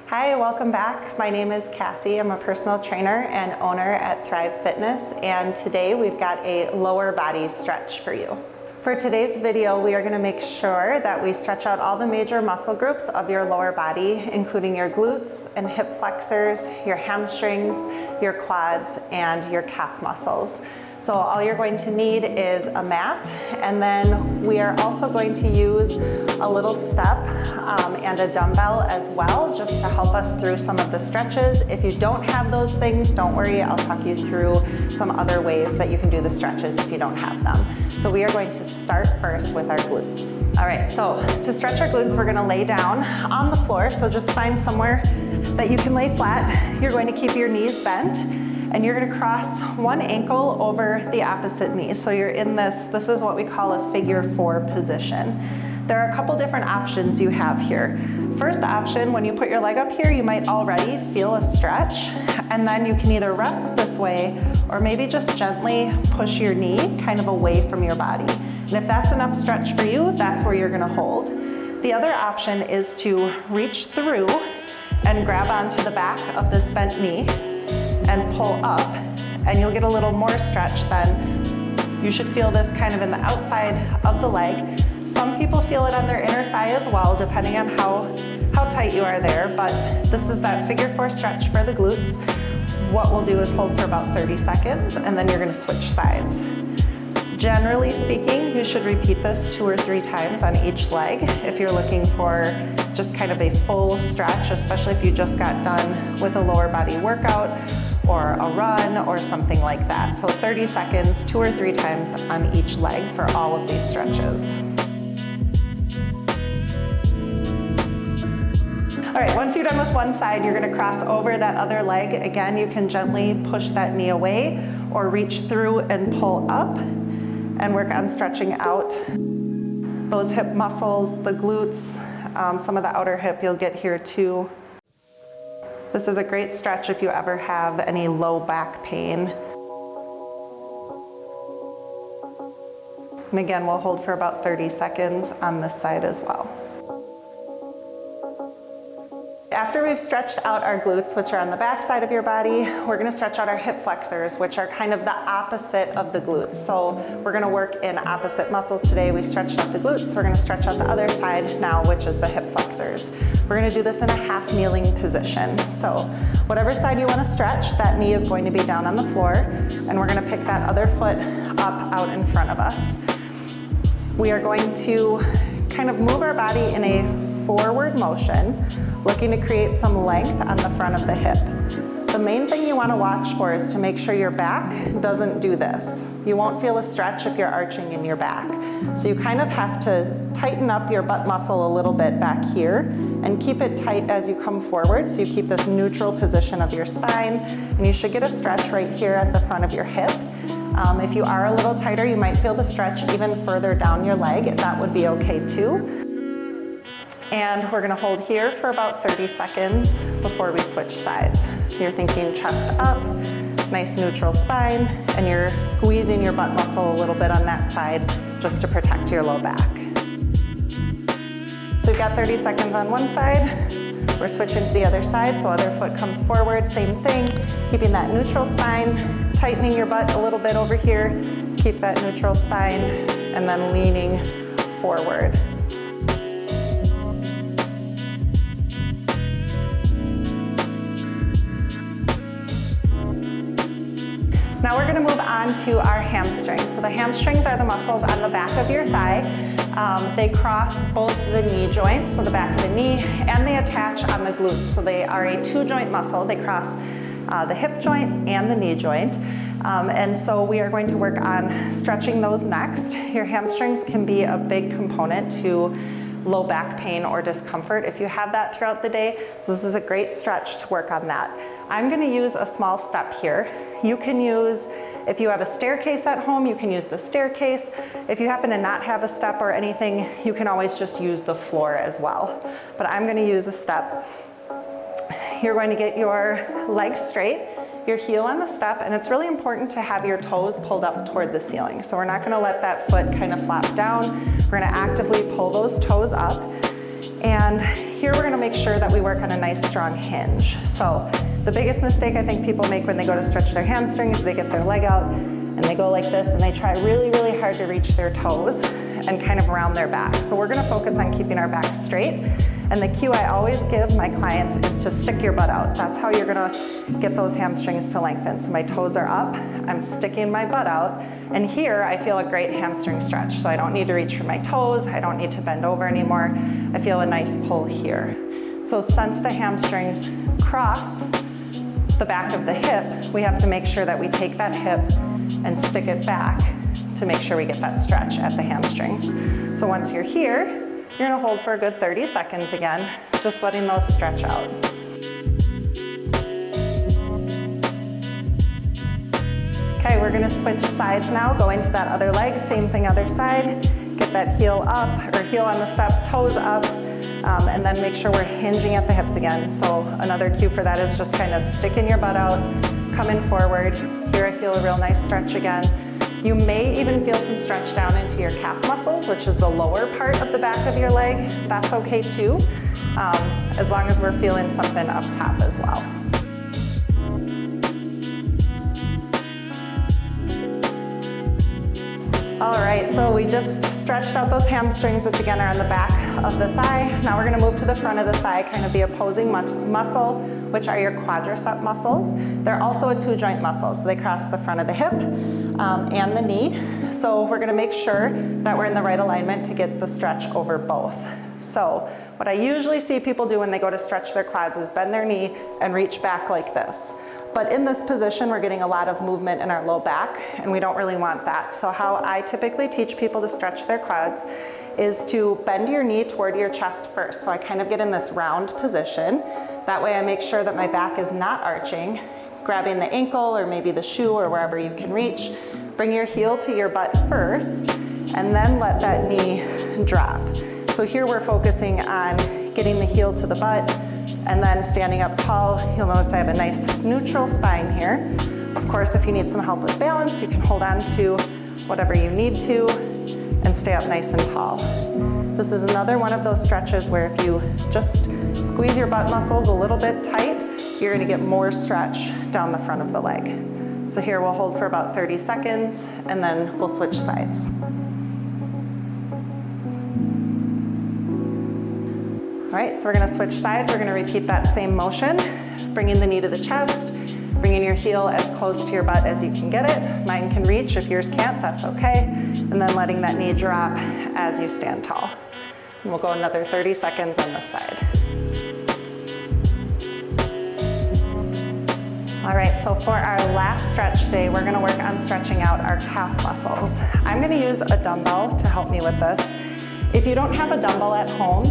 Hi, welcome back. My name is Cassie. I'm a personal trainer and owner at Thrive Fitness, and today we've got a lower body stretch for you. For today's video, we are going to make sure that we stretch out all the major muscle groups of your lower body, including your glutes and hip flexors, your hamstrings, your quads, and your calf muscles. So all you're going to need is a mat, and then we are also going to use a little step and a dumbbell as well, just to help us through some of the stretches. If you don't have those things, don't worry, I'll talk you through some other ways that you can do the stretches if you don't have them. So we are going to start first with our glutes. All right, so to stretch our glutes, we're gonna lay down on the floor, so just find somewhere that you can lay flat. You're going to keep your knees bent, and you're gonna cross one ankle over the opposite knee. So you're in this is what we call a figure 4 position. There are a couple different options you have here. First option, when you put your leg up here, you might already feel a stretch, and then you can either rest this way or maybe just gently push your knee kind of away from your body. And if that's enough stretch for you, that's where you're gonna hold. The other option is to reach through and grab onto the back of this bent knee and pull up, and you'll get a little more stretch then. You should feel this kind of in the outside of the leg. Some people feel it on their inner thigh as well, depending on how tight you are there, but this is that figure 4 stretch for the glutes. What we'll do is hold for about 30 seconds, and then you're gonna switch sides. Generally speaking, you should repeat this 2 or 3 times on each leg if you're looking for just kind of a full stretch, especially if you just got done with a lower body workout or a run or something like that. So 30 seconds, 2 or 3 times on each leg for all of these stretches. All right, once you're done with one side, you're gonna cross over that other leg. Again, you can gently push that knee away or reach through and pull up and work on stretching out those hip muscles, the glutes, some of the outer hip you'll get here too. This is a great stretch if you ever have any low back pain. And again, we'll hold for about 30 seconds on this side as well. After we've stretched out our glutes, which are on the back side of your body, we're gonna stretch out our hip flexors, which are kind of the opposite of the glutes. So we're gonna work in opposite muscles today. We stretched out the glutes, we're gonna stretch out the other side now, which is the hip flexors. We're gonna do this in a half kneeling position. So whatever side you wanna stretch, that knee is going to be down on the floor, and we're gonna pick that other foot up out in front of us. We are going to kind of move our body in a forward motion, looking to create some length on the front of the hip. The main thing you want to watch for is to make sure your back doesn't do this. You won't feel a stretch if you're arching in your back. So you kind of have to tighten up your butt muscle a little bit back here and keep it tight as you come forward, so you keep this neutral position of your spine, and you should get a stretch right here at the front of your hip. If you are a little tighter, you might feel the stretch even further down your leg. That would be okay too. And we're gonna hold here for about 30 seconds before we switch sides. So you're thinking chest up, nice neutral spine, and you're squeezing your butt muscle a little bit on that side just to protect your low back. So we've got 30 seconds on one side. We're switching to the other side, so other foot comes forward, same thing, keeping that neutral spine, tightening your butt a little bit over here, keep that neutral spine, and then leaning forward. Now we're gonna move on to our hamstrings. So the hamstrings are the muscles on the back of your thigh. They cross both the knee joints, so the back of the knee, and they attach on the glutes. So they are a 2-joint muscle. They cross the hip joint and the knee joint. And so we are going to work on stretching those next. Your hamstrings can be a big component to low back pain or discomfort if you have that throughout the day. So this is a great stretch to work on that. I'm gonna use a small step here. You can use, if you have a staircase at home, you can use the staircase. If you happen to not have a step or anything, you can always just use the floor as well. But I'm gonna use a step. You're going to get your legs straight, your heel on the step, and it's really important to have your toes pulled up toward the ceiling. So we're not gonna let that foot kind of flop down. We're gonna actively pull those toes up. And here we're gonna make sure that we work on a nice strong hinge. So the biggest mistake I think people make when they go to stretch their hamstrings, they get their leg out and they go like this and they try really, really hard to reach their toes and kind of round their back. So we're gonna focus on keeping our back straight. And the cue I always give my clients is to stick your butt out. That's how you're gonna get those hamstrings to lengthen. So my toes are up, I'm sticking my butt out, and here I feel a great hamstring stretch. So I don't need to reach for my toes, I don't need to bend over anymore. I feel a nice pull here. So since the hamstrings cross the back of the hip, we have to make sure that we take that hip and stick it back to make sure we get that stretch at the hamstrings. So once you're here, you're gonna hold for a good 30 seconds again, just letting those stretch out. Okay, we're gonna switch sides now, going to that other leg, same thing other side. Get that heel up, or heel on the step, toes up, and then make sure we're hinging at the hips again. So another cue for that is just kind of sticking your butt out, coming forward. Here I feel a real nice stretch again. You may even feel some stretch down into your calf muscles, which is the lower part of the back of your leg. That's okay too, as long as we're feeling something up top as well. All right, so we just stretched out those hamstrings, which again are on the back of the thigh. Now we're gonna move to the front of the thigh, kind of the opposing muscle, which are your quadriceps muscles. They're also a two-joint muscle, so they cross the front of the hip and the knee. So we're gonna make sure that we're in the right alignment to get the stretch over both. So what I usually see people do when they go to stretch their quads is bend their knee and reach back like this. But in this position, we're getting a lot of movement in our low back, and we don't really want that. So how I typically teach people to stretch their quads is to bend your knee toward your chest first. So I kind of get in this round position. That way I make sure that my back is not arching, grabbing the ankle or maybe the shoe or wherever you can reach. Bring your heel to your butt first, and then let that knee drop. So here we're focusing on getting the heel to the butt, and then standing up tall. You'll notice I have a nice neutral spine here. Of course, if you need some help with balance, you can hold on to whatever you need to and stay up nice and tall. This is another one of those stretches where if you just squeeze your butt muscles a little bit tight, you're gonna get more stretch down the front of the leg. So here we'll hold for about 30 seconds and then we'll switch sides. All right, so we're gonna switch sides. We're gonna repeat that same motion, bringing the knee to the chest, bringing your heel as close to your butt as you can get it. Mine can reach, if yours can't, that's okay. And then letting that knee drop as you stand tall. And we'll go another 30 seconds on this side. All right, so for our last stretch today, we're gonna work on stretching out our calf muscles. I'm gonna use a dumbbell to help me with this. If you don't have a dumbbell at home,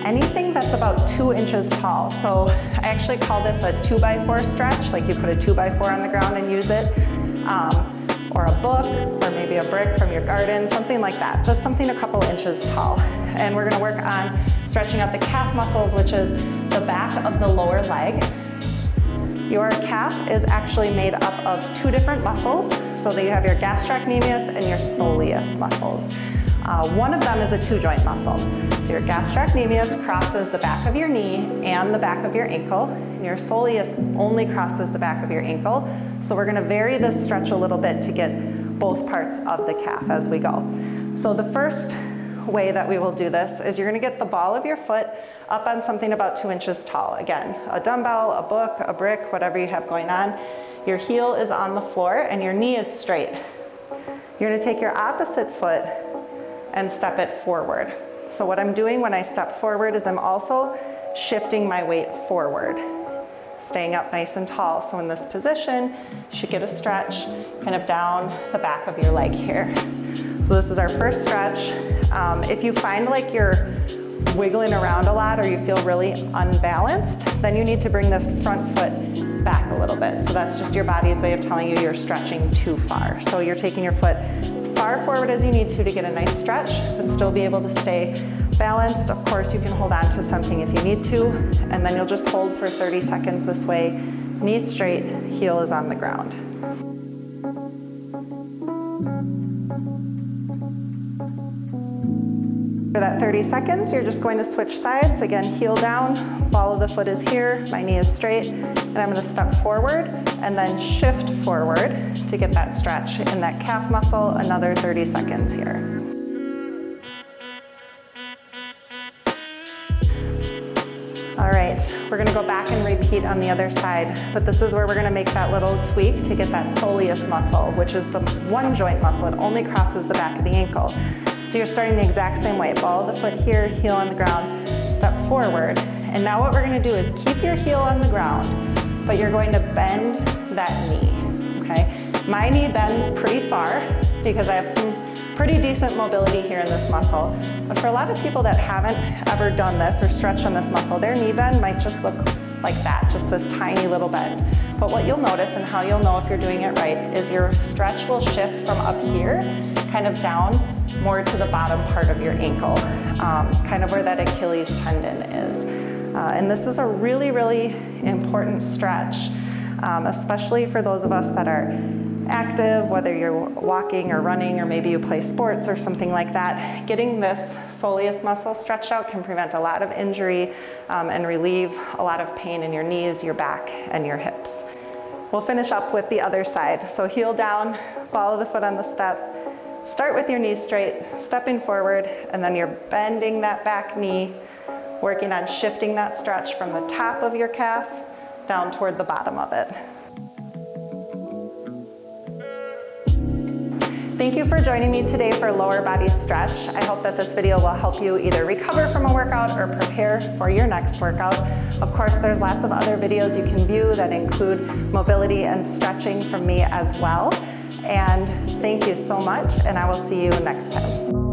anything that's about 2 inches tall. So I actually call this a 2x4 stretch, like you put a 2x4 on the ground and use it, or a book, or maybe a brick from your garden, something like that, just something a couple inches tall. And we're gonna work on stretching out the calf muscles, which is the back of the lower leg. Your calf is actually made up of 2 different muscles, so that you have your gastrocnemius and your soleus muscles. One of them is a 2-joint muscle. So your gastrocnemius crosses the back of your knee and the back of your ankle, and your soleus only crosses the back of your ankle. So we're gonna vary this stretch a little bit to get both parts of the calf as we go. So the first way that we will do this is you're gonna get the ball of your foot up on something about 2 inches tall. Again, a dumbbell, a book, a brick, whatever you have going on. Your heel is on the floor and your knee is straight. You're gonna take your opposite foot and step it forward. So what I'm doing when I step forward is I'm also shifting my weight forward, staying up nice and tall. So in this position, you should get a stretch kind of down the back of your leg here. So this is our first stretch. If you find like you're wiggling around a lot or you feel really unbalanced, then you need to bring this front foot back a little bit. So that's just your body's way of telling you you're stretching too far. So you're taking your foot as far forward as you need to get a nice stretch, but still be able to stay balanced. Of course, you can hold on to something if you need to, and then you'll just hold for 30 seconds this way. Knees straight, heel is on the ground. For that 30 seconds, you're just going to switch sides. Again, heel down, ball of the foot is here, my knee is straight, and I'm gonna step forward and then shift forward to get that stretch in that calf muscle, another 30 seconds here. All right, we're gonna go back and repeat on the other side, but this is where we're gonna make that little tweak to get that soleus muscle, which is the one joint muscle. It only crosses the back of the ankle. So you're starting the exact same way. Ball of the foot here, heel on the ground, step forward. And now what we're gonna do is keep your heel on the ground, but you're going to bend that knee, okay? My knee bends pretty far because I have some pretty decent mobility here in this muscle. But for a lot of people that haven't ever done this or stretched on this muscle, their knee bend might just look like that, just this tiny little bend. But what you'll notice and how you'll know if you're doing it right is your stretch will shift from up here, kind of down more to the bottom part of your ankle, kind of where that Achilles tendon is. And this is a really, really important stretch, especially for those of us that are active, whether you're walking or running, or maybe you play sports or something like that. Getting this soleus muscle stretched out can prevent a lot of injury and relieve a lot of pain in your knees, your back, and your hips. We'll finish up with the other side. So heel down, ball of the foot on the step. Start with your knees straight, stepping forward, and then you're bending that back knee, working on shifting that stretch from the top of your calf down toward the bottom of it. Thank you for joining me today for lower body stretch. I hope that this video will help you either recover from a workout or prepare for your next workout. Of course, there's lots of other videos you can view that include mobility and stretching from me as well. And thank you so much, and I will see you next time.